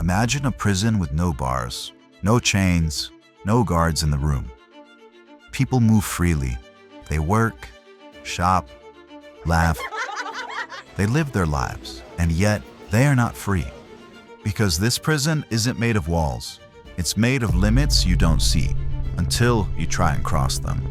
Imagine a prison with no bars, no chains, no guards in the room. People move freely. They work, shop, laugh. They live their lives, and yet they are not free. Because this prison isn't made of walls. It's made of limits you don't see until you try and cross them.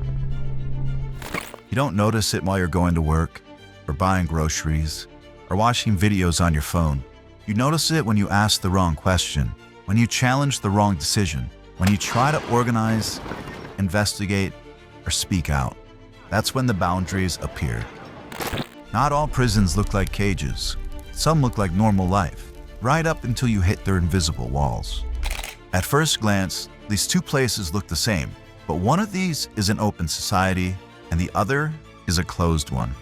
You don't notice it while you're going to work, or buying groceries, or watching videos on your phone. You notice it when you ask the wrong question, when you challenge the wrong decision, when you try to organize, investigate, or speak out. That's when the boundaries appear. Not all prisons look like cages. Some look like normal life, right up until you hit their invisible walls. At first glance, these two places look the same, but one of these is an open society, and the other is a closed one.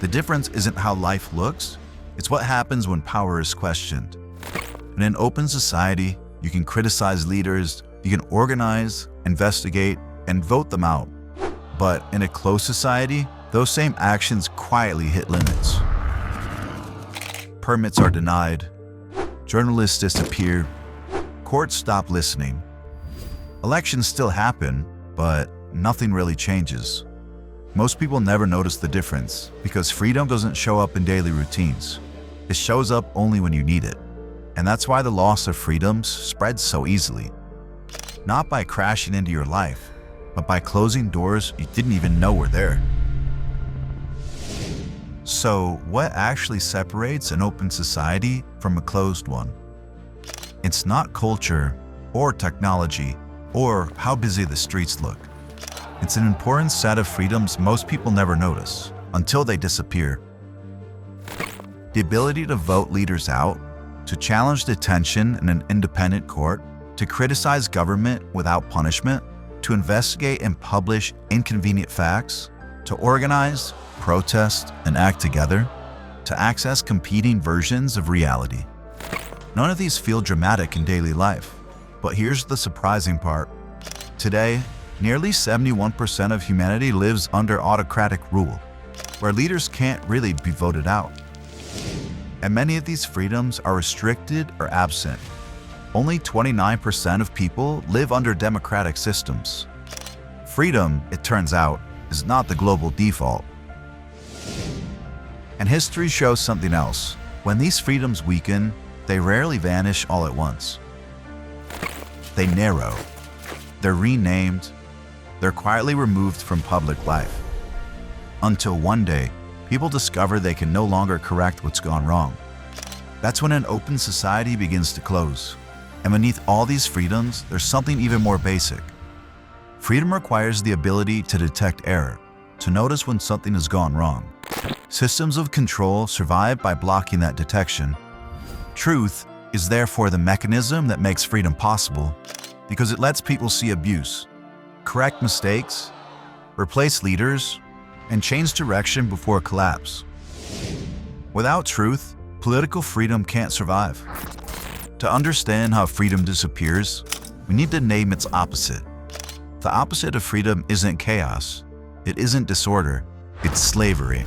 The difference isn't how life looks, it's what happens when power is questioned. In an open society, you can criticize leaders, you can organize, investigate, and vote them out. But in a closed society, those same actions quietly hit limits. Permits are denied, journalists disappear, courts stop listening. Elections still happen, but nothing really changes. Most people never notice the difference because freedom doesn't show up in daily routines. It shows up only when you need it. And that's why the loss of freedoms spreads so easily. Not by crashing into your life, but by closing doors you didn't even know were there. So, what actually separates an open society from a closed one? It's not culture, or technology, or how busy the streets look. It's an important set of freedoms most people never notice, until they disappear. The ability to vote leaders out, to challenge detention in an independent court, to criticize government without punishment, to investigate and publish inconvenient facts, to organize, protest, and act together, to access competing versions of reality. None of these feel dramatic in daily life, but here's the surprising part. Today, nearly 71% of humanity lives under autocratic rule, where leaders can't really be voted out. And many of these freedoms are restricted or absent. Only 29% of people live under democratic systems. Freedom, it turns out, is not the global default. And history shows something else. When these freedoms weaken, they rarely vanish all at once. They narrow. They're renamed. They're quietly removed from public life. Until one day, people discover they can no longer correct what's gone wrong. That's when an open society begins to close. And beneath all these freedoms, there's something even more basic. Freedom requires the ability to detect error, to notice when something has gone wrong. Systems of control survive by blocking that detection. Truth is therefore the mechanism that makes freedom possible, because it lets people see abuse, correct mistakes, replace leaders, and change direction before collapse. Without truth, political freedom can't survive. To understand how freedom disappears, we need to name its opposite. The opposite of freedom isn't chaos. It isn't disorder. It's slavery.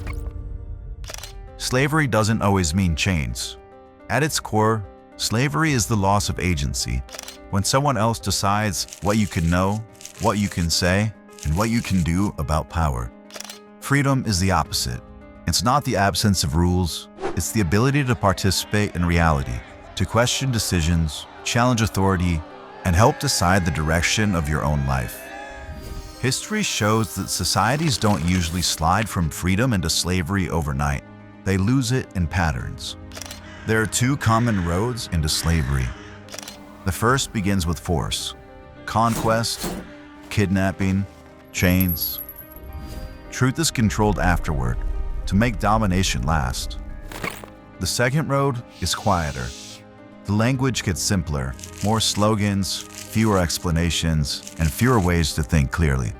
Slavery doesn't always mean chains. At its core, slavery is the loss of agency. When someone else decides what you can know, what you can say, and what you can do about power. Freedom is the opposite. It's not the absence of rules. It's the ability to participate in reality, to question decisions, challenge authority, and help decide the direction of your own life. History shows that societies don't usually slide from freedom into slavery overnight. They lose it in patterns. There are two common roads into slavery. The first begins with force, conquest, kidnapping, chains. Truth is controlled afterward to make domination last. The second road is quieter. The language gets simpler, more slogans, fewer explanations, and fewer ways to think clearly.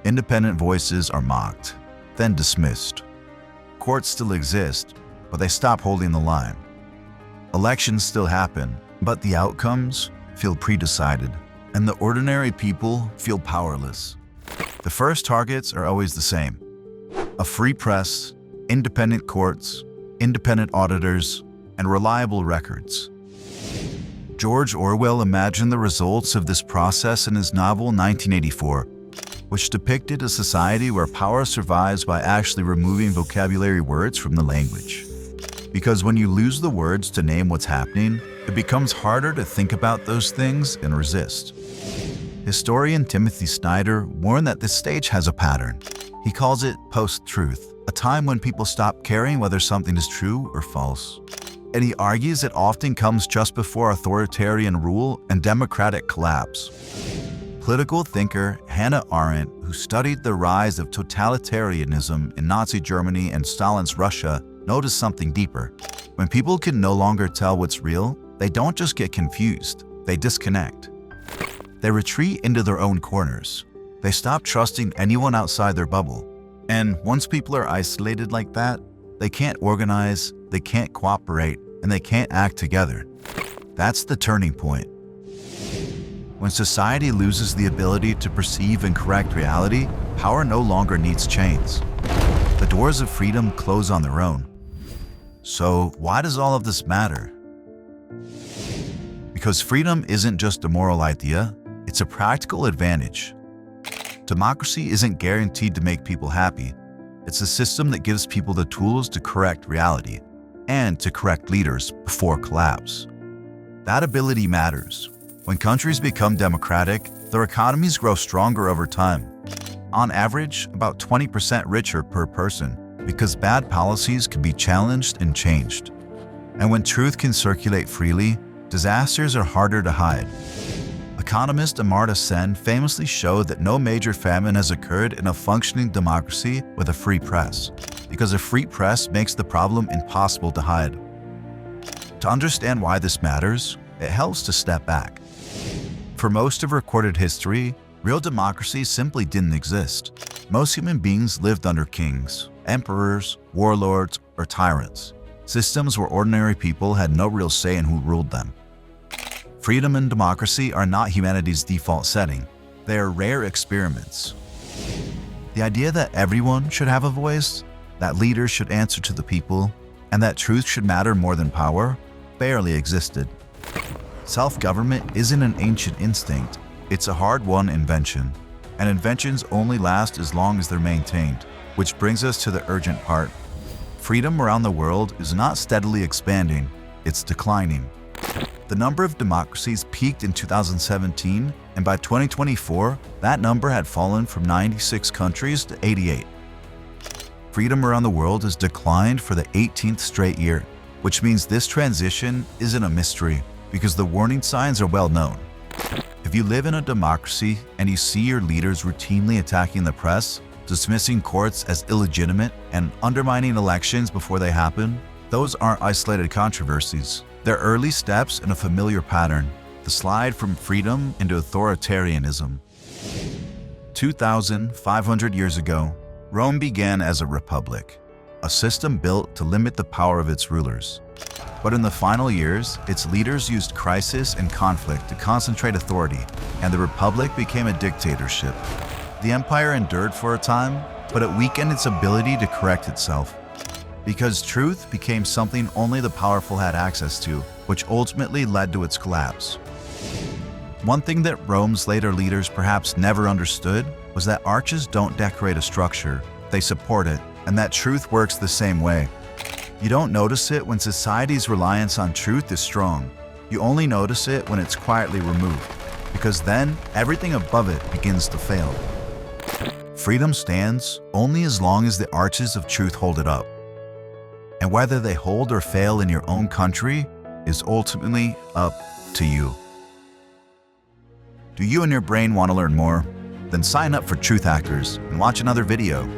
Independent voices are mocked, then dismissed. Courts still exist, but they stop holding the line. Elections still happen, but the outcomes feel pre-decided, and the ordinary people feel powerless. The first targets are always the same: a free press, independent courts, independent auditors, and reliable records. George Orwell imagined the results of this process in his novel 1984, which depicted a society where power survives by actually removing vocabulary words from the language. Because when you lose the words to name what's happening, it becomes harder to think about those things and resist. Historian Timothy Snyder warned that this stage has a pattern. He calls it post-truth, a time when people stop caring whether something is true or false. And he argues it often comes just before authoritarian rule and democratic collapse. Political thinker Hannah Arendt, who studied the rise of totalitarianism in Nazi Germany and Stalin's Russia, noticed something deeper. When people can no longer tell what's real, they don't just get confused, they disconnect. They retreat into their own corners. They stop trusting anyone outside their bubble. And once people are isolated like that, they can't organize, they can't cooperate, and they can't act together. That's the turning point. When society loses the ability to perceive and correct reality, power no longer needs chains. The doors of freedom close on their own. So why does all of this matter? Because freedom isn't just a moral idea, it's a practical advantage. Democracy isn't guaranteed to make people happy. It's a system that gives people the tools to correct reality and to correct leaders before collapse. That ability matters. When countries become democratic, their economies grow stronger over time. On average, about 20% richer per person, because bad policies can be challenged and changed. And when truth can circulate freely, disasters are harder to hide. Economist Amartya Sen famously showed that no major famine has occurred in a functioning democracy with a free press, because a free press makes the problem impossible to hide. To understand why this matters, it helps to step back. For most of recorded history, real democracy simply didn't exist. Most human beings lived under kings, emperors, warlords, or tyrants, systems where ordinary people had no real say in who ruled them. Freedom and democracy are not humanity's default setting. They are rare experiments. The idea that everyone should have a voice, that leaders should answer to the people, and that truth should matter more than power barely existed. Self-government isn't an ancient instinct, it's a hard-won invention. And inventions only last as long as they're maintained, which brings us to the urgent part. Freedom around the world is not steadily expanding, it's declining. The number of democracies peaked in 2017, and by 2024, that number had fallen from 96 countries to 88. Freedom around the world has declined for the 18th straight year, which means this transition isn't a mystery, because the warning signs are well known. If you live in a democracy and you see your leaders routinely attacking the press, dismissing courts as illegitimate, and undermining elections before they happen, those aren't isolated controversies. They're early steps in a familiar pattern, the slide from freedom into authoritarianism. 2,500 years ago, Rome began as a republic, a system built to limit the power of its rulers. But in the final years, its leaders used crisis and conflict to concentrate authority, and the republic became a dictatorship. The empire endured for a time, but it weakened its ability to correct itself. Because truth became something only the powerful had access to, which ultimately led to its collapse. One thing that Rome's later leaders perhaps never understood was that arches don't decorate a structure, they support it, and that truth works the same way. You don't notice it when society's reliance on truth is strong. You only notice it when it's quietly removed, because then everything above it begins to fail. Freedom stands only as long as the arches of truth hold it up. And whether they hold or fail in your own country is ultimately up to you. Do you and your brain want to learn more? Then sign up for Truth Hackers and watch another video.